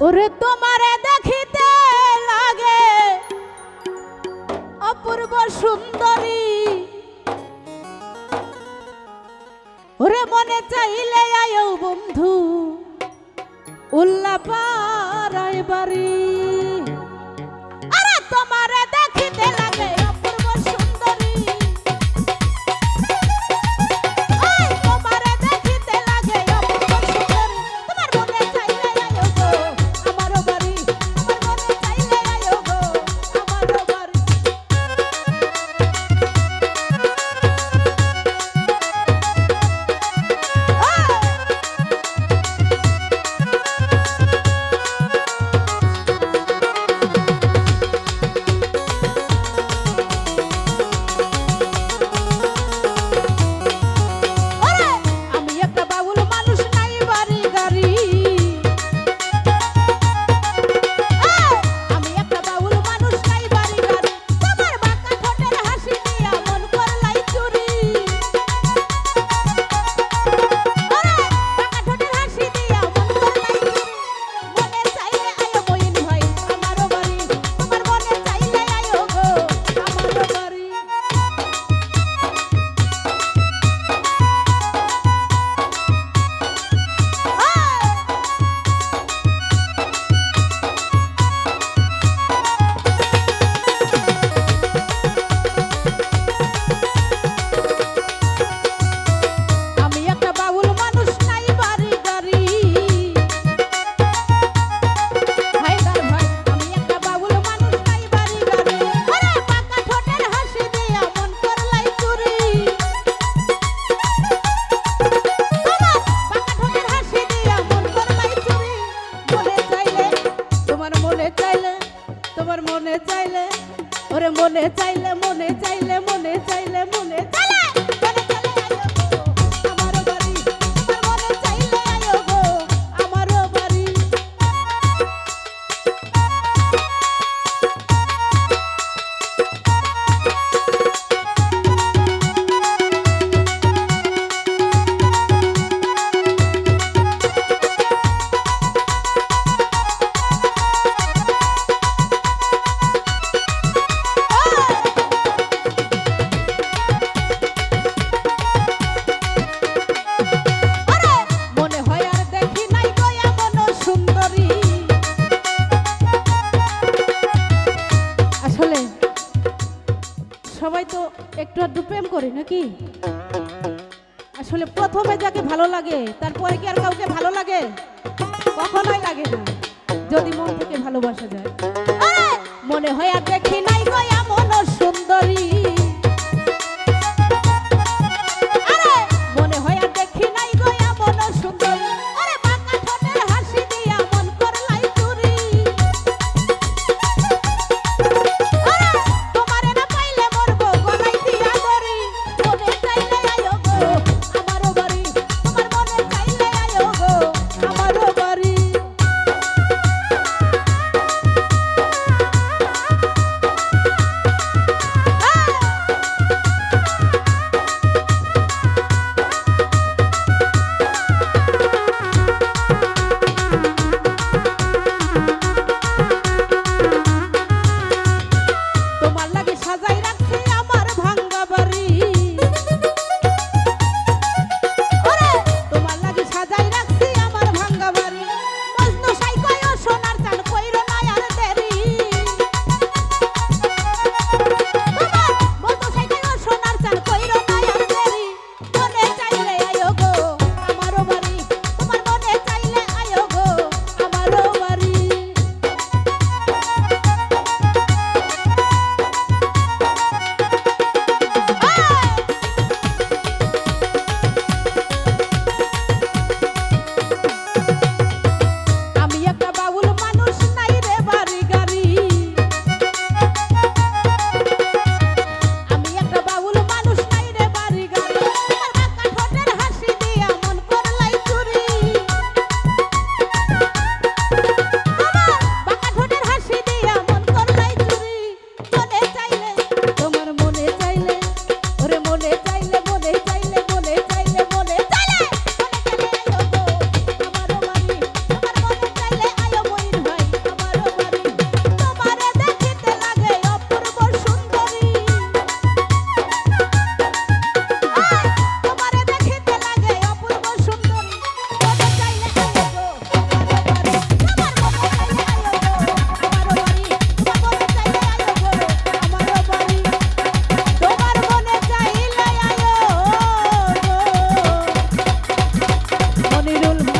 ওরে তোমারে দেখিতে লাগে অপূর্ব সুন্দরী, ওরে মনে চাইলে আয়ো বন্ধু উল্লাপাড়ায় বাড়ি। আরে তোমারে দেখিতে লাগে অপূর্ব সুন্দরী, তোমারে দেখিতে লাগে অপূর্ব সুন্দরী, তোমার মনে চাইলে আয়ো গো আমার বাড়ি, তোমার মনে চাইলে আয়ো গো আমার বাড়ি। তোমার মনে চাইলে ওরে মনে চাইলে মনে চাইলে মনে চাইলে মনে চাইলে আমার বাড়ি, তোমার মনে চাইলে আয়ো গো আমার বাড়ি। সবাই তো একটু আধটু প্রেম করে নাকি? আসলে প্রথমে যাকে ভালো লাগে তারপরে কি আর কাউকে ভালো লাগে? কখনোই লাগে না যদি মন থেকে ভালোবাসা যায়। মনে হয় আর দেখি নাই গো এমন সুন্দরী, মনে হয় আর দেখি নাই গো এমন সুন্দরী, আরে বাঁকা ঠোঁটের হাসি দিয়া মন করলাই চুরি। মনিরুল